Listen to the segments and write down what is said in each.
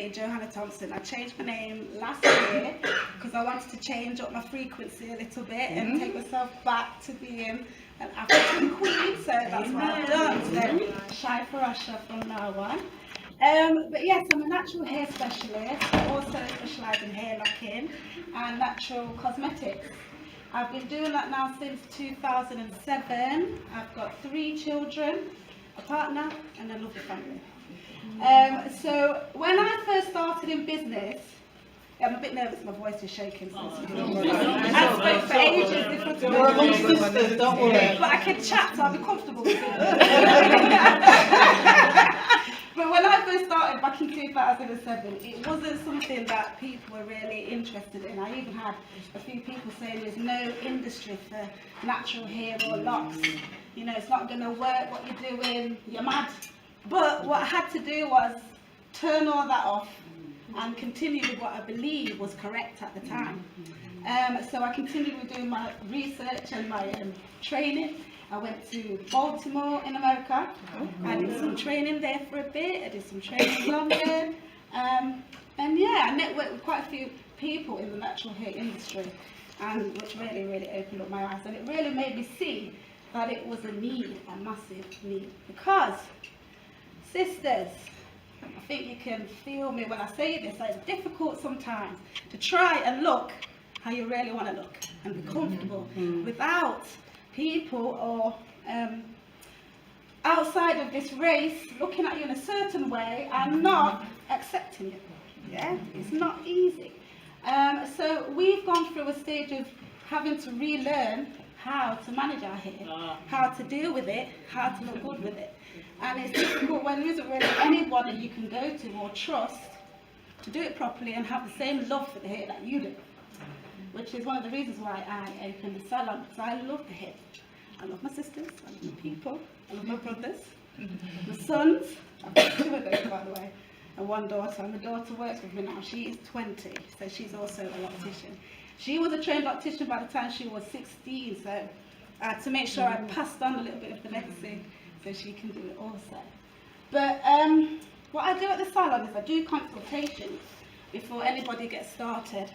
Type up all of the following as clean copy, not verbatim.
name Johanna Thompson. I changed my name last year because I wanted to change up my frequency a little bit and take myself back to being an African queen. So that's what I've done. So Shy for Usher from now on. But yes, I'm a natural hair specialist. I also specialise in hair locking and natural cosmetics. I've been doing that now since 2007. I've got 3 children, a partner and a lovely family. So when I first started in business, I'm a bit nervous, my voice is shaking. I spoke for ages before to We're amongst sisters, don't worry. but I can chat, so I'll be comfortable with it. But when I first started back in 2007, it wasn't something that people were really interested in. I even had a few people saying there's no industry for natural hair or locks. You know, it's not going to work, what you're doing, you're mad. But what I had to do was turn all that off and continue with what I believe was correct at the time. So I continued with doing my research and my training. I went to Baltimore in America. I did some training there for a bit. I did some training in London. And yeah, I networked with quite a few people in the natural hair industry, and which really, really opened up my eyes. And it really made me see that it was a need, a massive need. Because, sisters, I think you can feel me when I say this, it's difficult sometimes to try and look how you really want to look and be comfortable without people or outside of this race looking at you in a certain way and not accepting it. Yeah, it's not easy. So we've gone through a stage of having to relearn how to manage our hair, how to deal with it, how to look good with it. And it's difficult when there isn't really anybody you can go to or trust to do it properly and have the same love for the hair that you do. Which is one of the reasons why I opened the salon, because I love the hair. I love my sisters, I love my people, I love my brothers, my sons. I've got 2 of those, by the way, and 1 daughter. And my daughter works with me now. She is 20, so she's also a loctician. She was a trained loctician by the time she was 16, so I had to make sure I passed on a little bit of the legacy so she can do it also. But what I do at the salon is I do consultations before anybody gets started.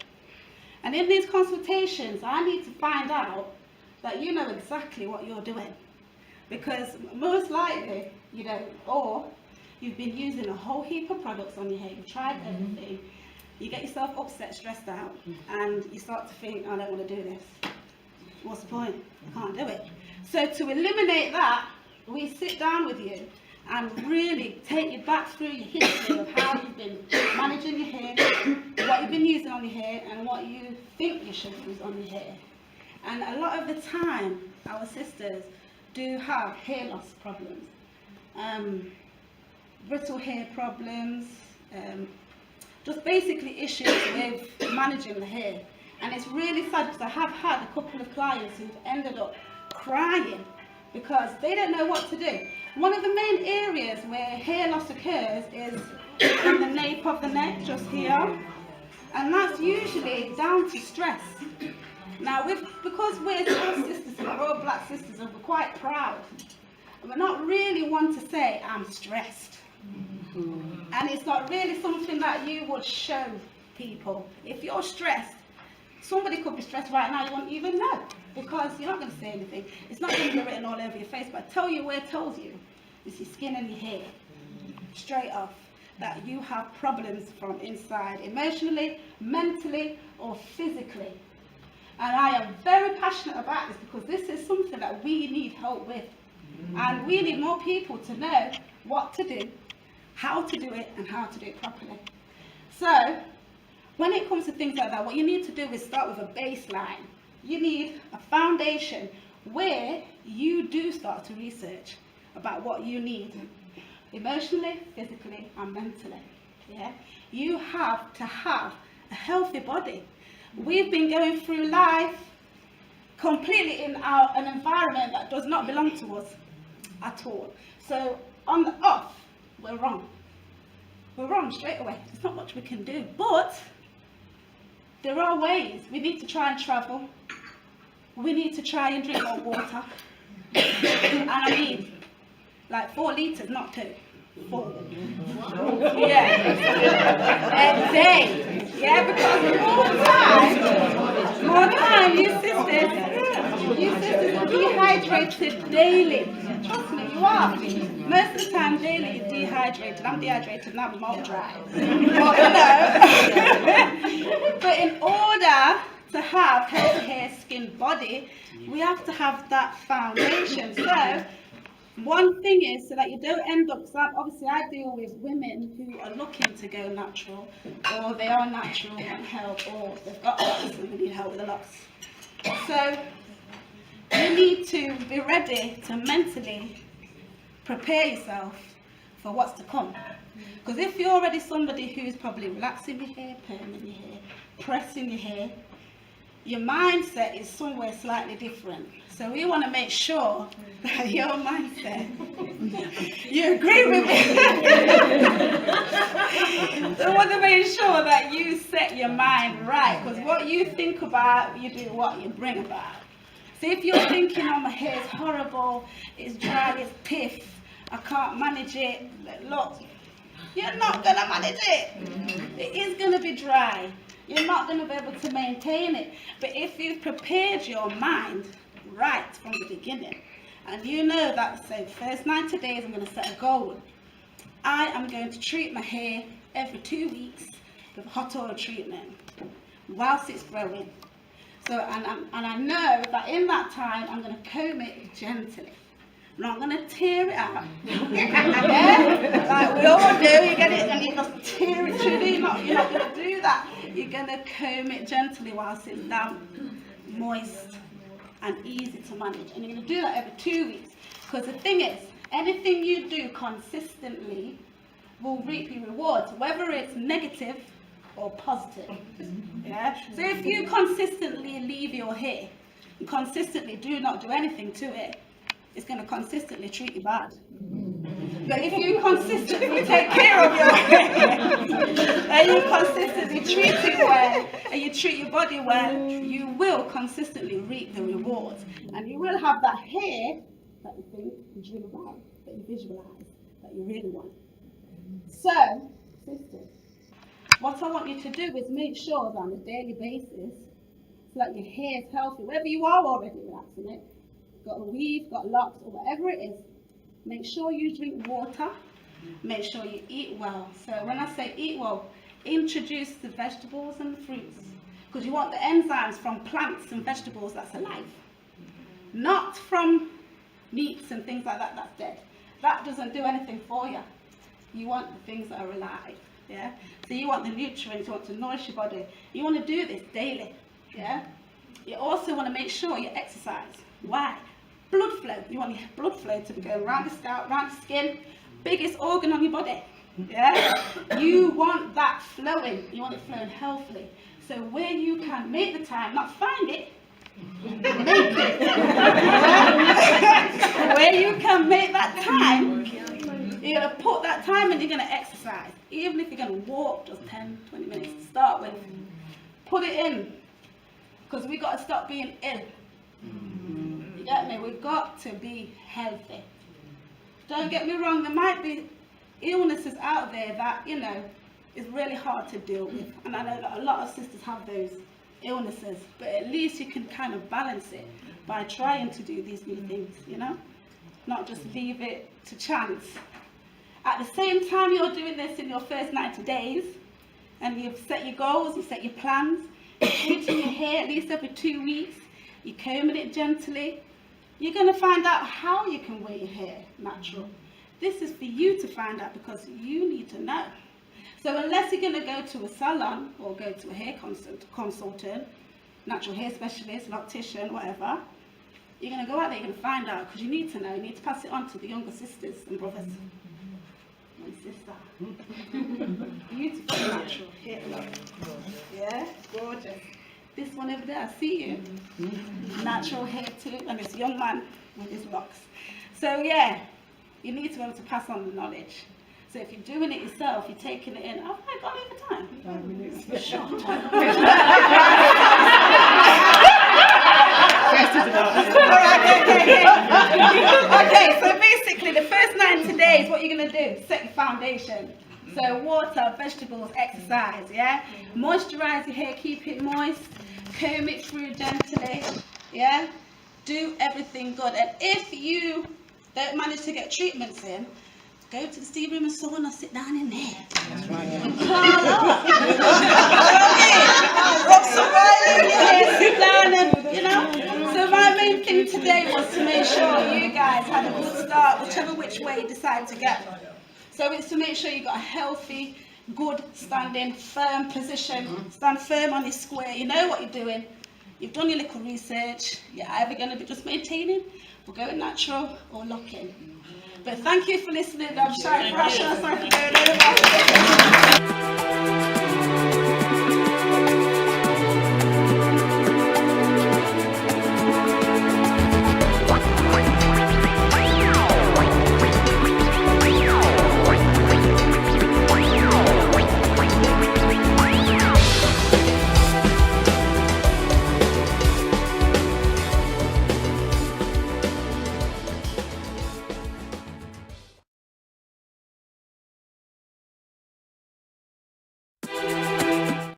And in these consultations, I need to find out that you know exactly what you're doing. Because most likely, you know, or you've been using a whole heap of products on your hair, you've tried everything, you get yourself upset, stressed out, and you start to think, I don't want to do this. What's the point? I can't do it. So to eliminate that, we sit down with you and really take you back through your history of how you've been managing your hair, what you've been using on your hair, and what you think you should use on your hair. And a lot of the time, our sisters do have hair loss problems, brittle hair problems, just basically issues with managing the hair. And it's really sad because I have had a couple of clients who've ended up crying because they don't know what to do. One of the main areas where hair loss occurs is in the nape of the neck, just here. And that's usually down to stress. Now, because we're all sisters, we're all black sisters, and we're quite proud, we're not really one to say, I'm stressed. And it's not really something that you would show people. If you're stressed, somebody could be stressed right now, you won't even know, because you're not going to say anything. It's not going to be written all over your face, but I tell you where it tells you. It's your skin and your hair, straight off, that you have problems from inside, emotionally, mentally, or physically. And I am very passionate about this because this is something that we need help with. And we need more people to know what to do, how to do it, and how to do it properly. So, when it comes to things like that, what you need to do is start with a baseline. You need a foundation where you do start to research about what you need, emotionally, physically, and mentally. Yeah? You have to have a healthy body. We've been going through life completely in an environment that does not belong to us at all. So on the off, we're wrong. We're wrong straight away. There's not much we can do, but there are ways. We need to try and travel. We need to try and drink more water. And I mean, like 4 litres, not 2. full. Yeah, a day. Yeah, because more time, you sisters are dehydrated daily. Trust me, you are. Most of the time, daily, you're dehydrated. I'm dehydrated and I'm not dry. But in order to have healthy hair, skin, body, we have to have that foundation. So, one thing is so that you don't end up, so obviously I deal with women who are looking to go natural, or they are natural and help, or they've got locks and they need help with the locks. So you need to be ready to mentally prepare yourself for what's to come. Because if you're already somebody who's probably relaxing your hair, perming your hair, pressing your hair, your mindset is somewhere slightly different. So we want to make sure that your mindset, you agree with me? So we want to make sure that you set your mind right, because what you think about, you do what you bring about. So if you're thinking, oh, my hair's horrible, it's dry, it's piff, I can't manage it, look, you're not going to manage it. It is going to be dry. You're not going to be able to maintain it. But if you've prepared your mind right from the beginning, and you know that, say, first 90 days I'm going to set a goal. I am going to treat my hair every 2 weeks with hot oil treatment whilst it's growing. So, and I know that in that time I'm going to comb it gently. I'm not going to tear it out. Yeah? Like we all do, you get it and you just tear it through. You're not going to do that. You're going to comb it gently whilst it's damp, moist, and easy to manage. And you're going to do that every 2 weeks. Because the thing is, anything you do consistently will reap your rewards, whether it's negative or positive. Yeah? So if you consistently leave your hair, and consistently do not do anything to it, it's going to consistently treat you bad. But if you consistently take care of your hair, and you consistently treat it well, and you treat your body well, you will consistently reap the rewards. And you will have that hair that you think, you dream about, that you visualize, that you really want. So, sisters, what I want you to do is make sure that on a daily basis, so that your hair is healthy, whether you are already relaxing it, got a weave, got locks, or whatever it is, make sure you drink water, make sure you eat well. So when I say eat well, introduce the vegetables and the fruits, because you want the enzymes from plants and vegetables that's alive, not from meats and things like that that's dead. That doesn't do anything for you. You want the things that are alive, yeah? So you want the nutrients, you want to nourish your body. You want to do this daily, yeah? You also want to make sure you exercise. Why? Blood flow. You want your blood flow to be going around the scalp, around the skin, biggest organ on your body. Yeah? You want that flowing. You want it flowing healthily. So where you can make the time, not find it, make it. Where you can make that time, you're going to put that time and you're going to exercise. Even if you're going to walk just 10, 20 minutes to start with, put it in. Because we've got to stop being ill. You get me? We've got to be healthy. Don't get me wrong, there might be illnesses out there that, you know, is really hard to deal with. And I know that a lot of sisters have those illnesses, but at least you can kind of balance it by trying to do these new things, you know? Not just leave it to chance. At the same time you're doing this in your first 90 days, and you've set your goals, you've set your plans, you're treating your hair at least every 2 weeks, you're combing it gently, you're going to find out how you can wear your hair natural. This is for you to find out because you need to know. So unless you're going to go to a salon or go to a hair consultant, natural hair specialist, loctician, whatever, you're going to go out there, you're going to find out because you need to know. You need to pass it on to the younger sisters and brothers. My sister. Beautiful natural hair look. Yeah, gorgeous. This one over there, I see you. Natural hair too, and this young man with his locks. So yeah, you need to be able to pass on the knowledge. So if you're doing it yourself, you're taking it in. Have I got over time? 5 minutes. Short. Okay, so basically the first 90 days, what you're going to do, set your foundation. So water, vegetables, exercise, yeah? Moisturise your hair, keep it moist, comb it through gently, yeah? Do everything good. And if you don't manage to get treatments in, go to the steam room and sauna, sit down in there. That's right. And curl up. Rub some oil in your hair, sit down and, you know. So my main thing today was to make sure you guys had a good start, whichever which way you decide to go. So it's to make sure you got a healthy, good standing, firm position. Stand firm on your square. You know what you're doing. You've done your little research. You're either going to be just maintaining, or going natural, or locking. But thank you for listening. I'm sorry for rushing. I'm sorry for going over.